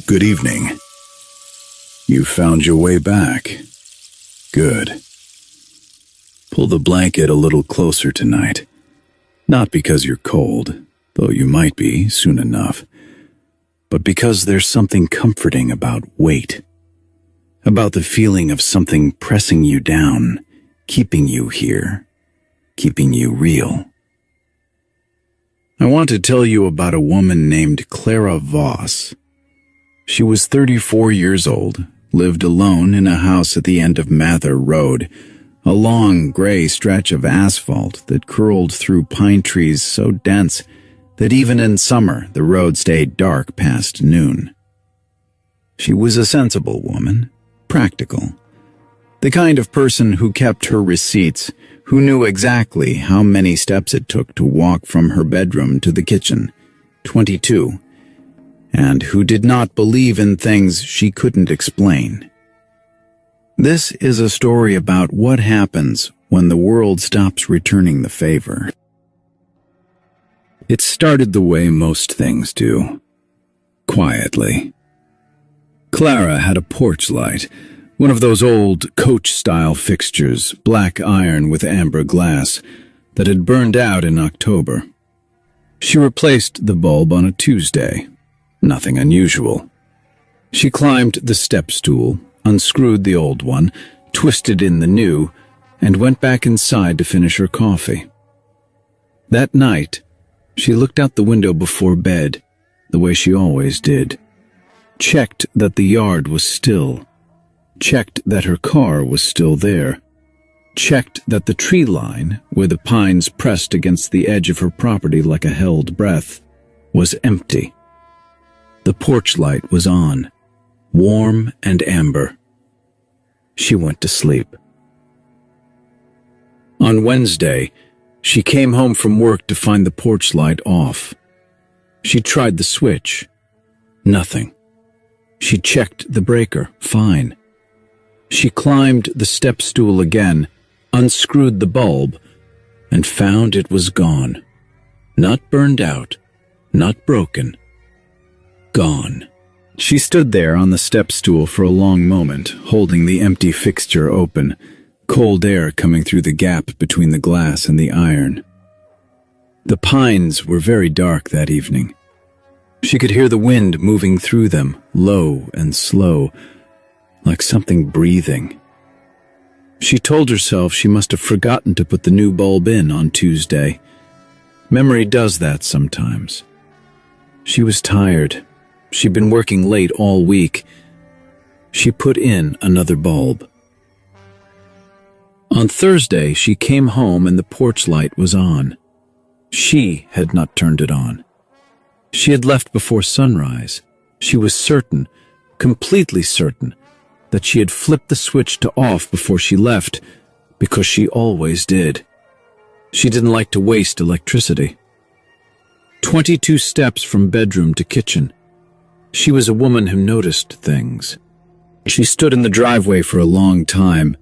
Good evening. You found your way back. Good. Pull the blanket a little closer tonight. Not because you're cold, though you might be soon enough, but because there's something comforting about weight. About the feeling of something pressing you down, keeping you here, keeping you real. I want to tell you about a woman named Clara Voss. She was 34 years old, lived alone in a house at the end of Mather Road, a long gray stretch of asphalt that curled through pine trees so dense that even in summer the road stayed dark past noon. She was a sensible woman, practical, the kind of person who kept her receipts, who knew exactly how many steps it took to walk from her bedroom to the kitchen, 22, and who did not believe in things she couldn't explain. This is a story about what happens when the world stops returning the favor. It started the way most things do, quietly. Clara had a porch light, one of those old coach-style fixtures, black iron with amber glass, that had burned out in October. She replaced the bulb on a Tuesday. Nothing unusual. She climbed the step stool, unscrewed the old one, twisted in the new, and went back inside to finish her coffee. That night, she looked out the window before bed, the way she always did. Checked that the yard was still. Checked that her car was still there. Checked that the tree line, where the pines pressed against the edge of her property like a held breath, was empty. The porch light was on, warm and amber. She went to sleep. On Wednesday, she came home from work to find the porch light off. She tried the switch. Nothing. She checked the breaker. Fine. She climbed the step stool again, unscrewed the bulb, and found it was gone. Not burned out, not broken. Gone. She stood there on the step stool for a long moment, holding the empty fixture open, cold air coming through the gap between the glass and the iron. The pines were very dark that evening. She could hear the wind moving through them, low and slow, like something breathing. She told herself she must have forgotten to put the new bulb in on Tuesday. Memory does that sometimes. She was tired. She'd been working late all week. She put in another bulb. On Thursday, she came home and the porch light was on. She had not turned it on. She had left before sunrise. She was certain, completely certain, that she had flipped the switch to off before she left, because she always did. She didn't like to waste electricity. 22 steps from bedroom to kitchen. She was a woman who noticed things. She stood in the driveway for a long time,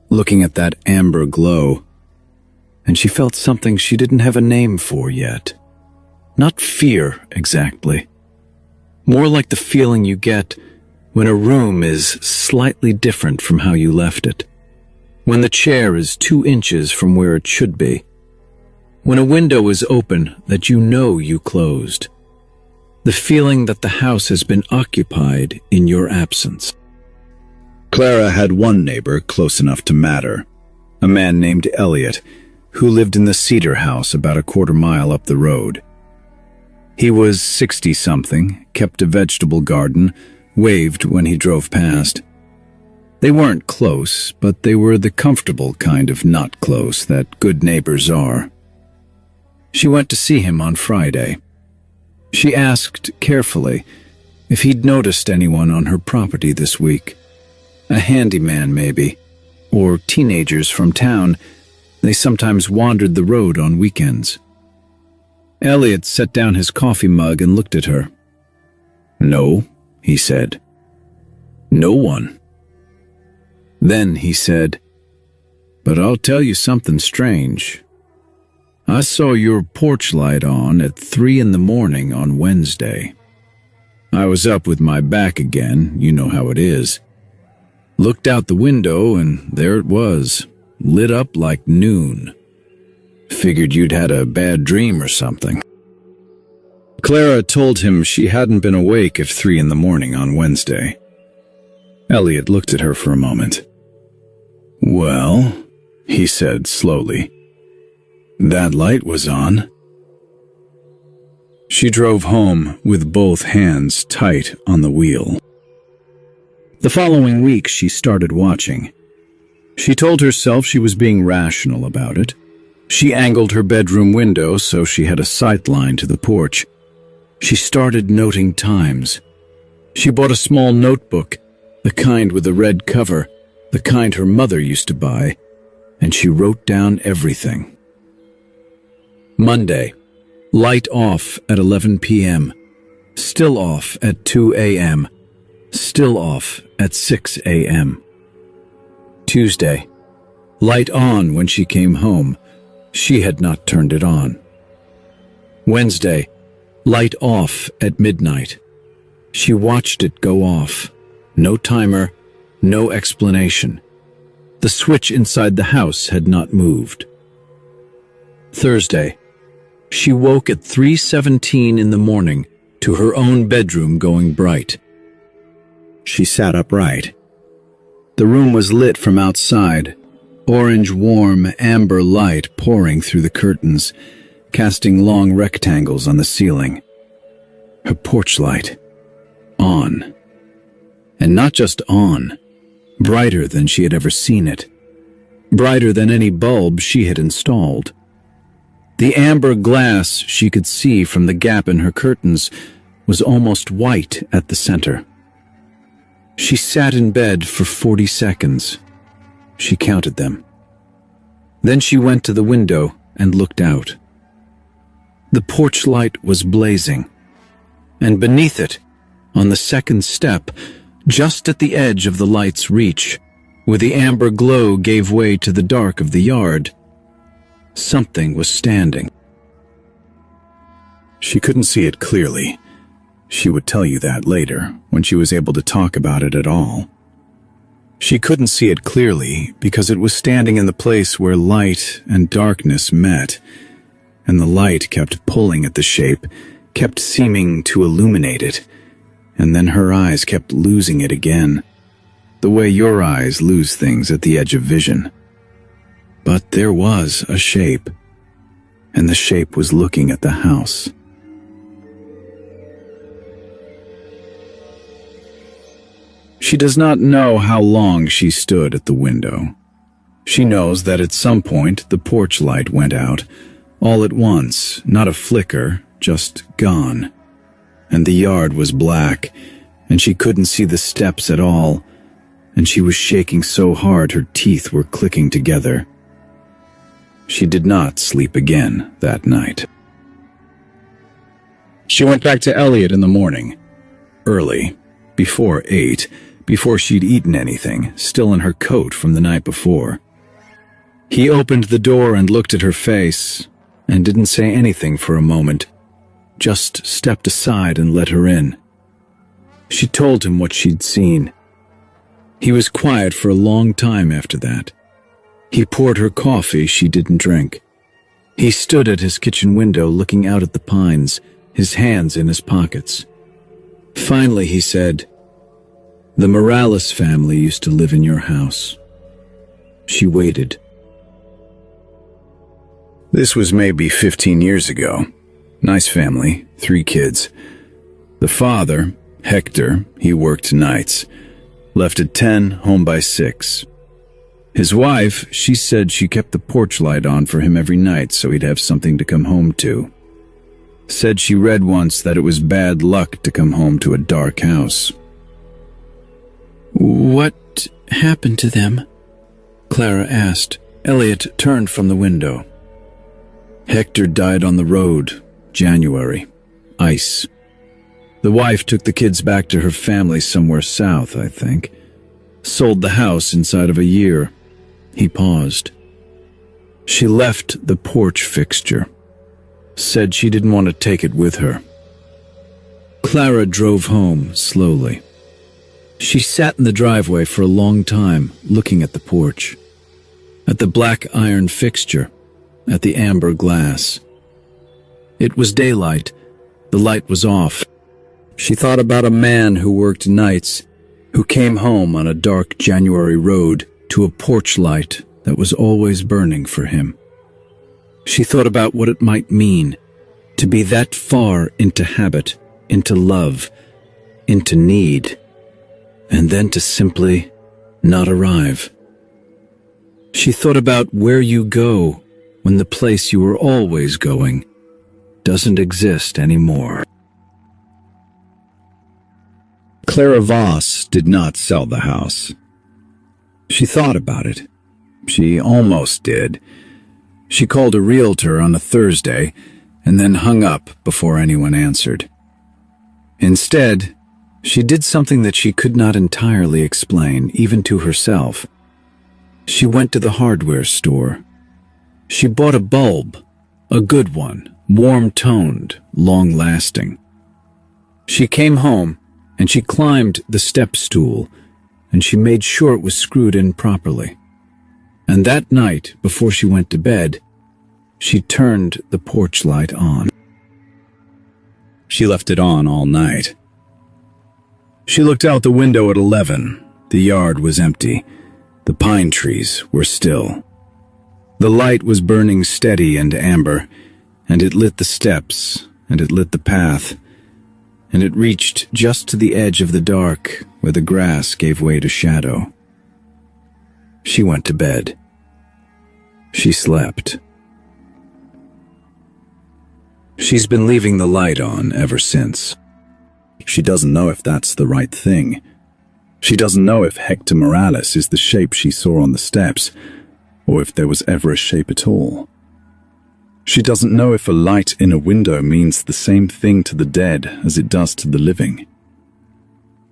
looking at that amber glow, and she felt something she didn't have a name for yet. Not fear, exactly. More like the feeling you get when a room is slightly different from how you left it, when the chair is 2 inches from where it should be, when a window is open that you know you closed. The feeling that the house has been occupied in your absence. Clara had one neighbor close enough to matter, a man named Elliot, who lived in the cedar house about a quarter mile up the road. He was 60-something, kept a vegetable garden, waved when he drove past. They weren't close, but they were the comfortable kind of not close that good neighbors are. She went to see him on Friday. She asked carefully if he'd noticed anyone on her property this week. A handyman, maybe, or teenagers from town. They sometimes wandered the road on weekends. Elliot set down his coffee mug and looked at her. "No," he said. "No one." Then he said, "But I'll tell you something strange. I saw your porch light on at 3 in the morning on Wednesday." I was up with my back again, you know how it is. Looked out the window and there it was, lit up like noon. Figured you'd had a bad dream or something. Clara told him she hadn't been awake at 3 in the morning on Wednesday. Elliot looked at her for a moment. "Well," he said slowly, "that light was on." She drove home with both hands tight on the wheel. The following week, she started watching. She told herself she was being rational about it. She angled her bedroom window so she had a sight line to the porch. She started noting times. She bought a small notebook, the kind with a red cover, the kind her mother used to buy, and she wrote down everything. Monday, light off at 11 p.m., still off at 2 a.m., still off at 6 a.m. Tuesday, light on when she came home. She had not turned it on. Wednesday, light off at midnight. She watched it go off. No timer, no explanation. The switch inside the house had not moved. Thursday, she woke at 3:17 in the morning to her own bedroom going bright. She sat upright. The room was lit from outside, orange, warm, amber light pouring through the curtains, casting long rectangles on the ceiling. Her porch light. On. And not just on. Brighter than she had ever seen it. Brighter than any bulb she had installed. The amber glass she could see from the gap in her curtains was almost white at the center. She sat in bed for 40 seconds. She counted them. Then she went to the window and looked out. The porch light was blazing, and beneath it, on the second step, just at the edge of the light's reach, where the amber glow gave way to the dark of the yard, something was standing. She couldn't see it clearly. She would tell you that later, when she was able to talk about it at all. She couldn't see it clearly because it was standing in the place where light and darkness met, and the light kept pulling at the shape, kept seeming to illuminate it, and then her eyes kept losing it again, the way your eyes lose things at the edge of vision. But there was a shape, and the shape was looking at the house. She does not know how long she stood at the window. She knows that at some point the porch light went out, all at once, not a flicker, just gone. And the yard was black, and she couldn't see the steps at all, and she was shaking so hard her teeth were clicking together. She did not sleep again that night. She went back to Elliot in the morning, early, before 8, before she'd eaten anything, still in her coat from the night before. He opened the door and looked at her face, and didn't say anything for a moment, just stepped aside and let her in. She told him what she'd seen. He was quiet for a long time after that. He poured her coffee she didn't drink. He stood at his kitchen window looking out at the pines, his hands in his pockets. Finally he said, "The Morales family used to live in your house." She waited. This was maybe 15 years ago. Nice family, 3 kids. The father, Hector, he worked nights. Left at 10, home by 6. His wife, she said she kept the porch light on for him every night so he'd have something to come home to. Said she read once that it was bad luck to come home to a dark house. "What happened to them?" Clara asked. Elliot turned from the window. Hector died on the road, January. Ice. The wife took the kids back to her family somewhere south, I think. Sold the house inside of a year. He paused. She left the porch fixture. Said she didn't want to take it with her. Clara drove home slowly. She sat in the driveway for a long time, looking at the porch, at the black iron fixture, at the amber glass. It was daylight. The light was off. She thought about a man who worked nights, who came home on a dark January road to a porch light that was always burning for him. She thought about what it might mean to be that far into habit, into love, into need, and then to simply not arrive. She thought about where you go when the place you were always going doesn't exist anymore. Clara Voss did not sell the house. She thought about it. She almost did. She called a realtor on a Thursday and then hung up before anyone answered. Instead, she did something that she could not entirely explain, even to herself. She went to the hardware store. She bought a bulb, a good one, warm-toned, long-lasting. She came home and she climbed the step stool and she made sure it was screwed in properly. And that night, before she went to bed, she turned the porch light on. She left it on all night. She looked out the window at 11. The yard was empty. The pine trees were still. The light was burning steady and amber, and it lit the steps, and it lit the path, and it reached just to the edge of the dark where the grass gave way to shadow. She went to bed. She slept. She's been leaving the light on ever since. She doesn't know if that's the right thing. She doesn't know if Hector Morales is the shape she saw on the steps, or if there was ever a shape at all. She doesn't know if a light in a window means the same thing to the dead as it does to the living.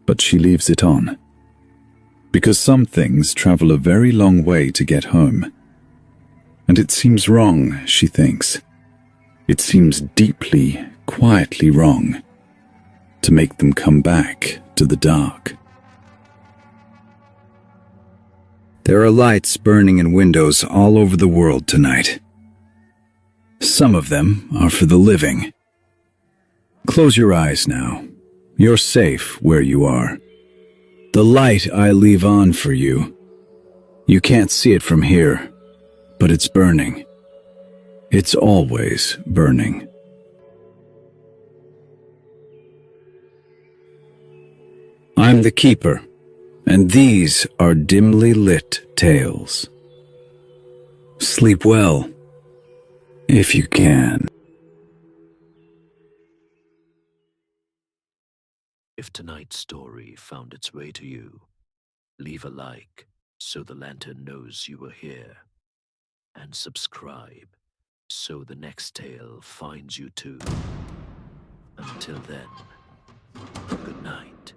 But she leaves it on. Because some things travel a very long way to get home. And it seems wrong, she thinks. It seems deeply, quietly wrong to make them come back to the dark. There are lights burning in windows all over the world tonight. Some of them are for the living. Close your eyes now. You're safe where you are. The light I leave on for you. You can't see it from here, but it's burning. It's always burning. I'm the keeper, and these are dimly lit tales. Sleep well, if you can. If tonight's story found its way to you, leave a like so the lantern knows you were here, and subscribe so the next tale finds you too. Until then, good night.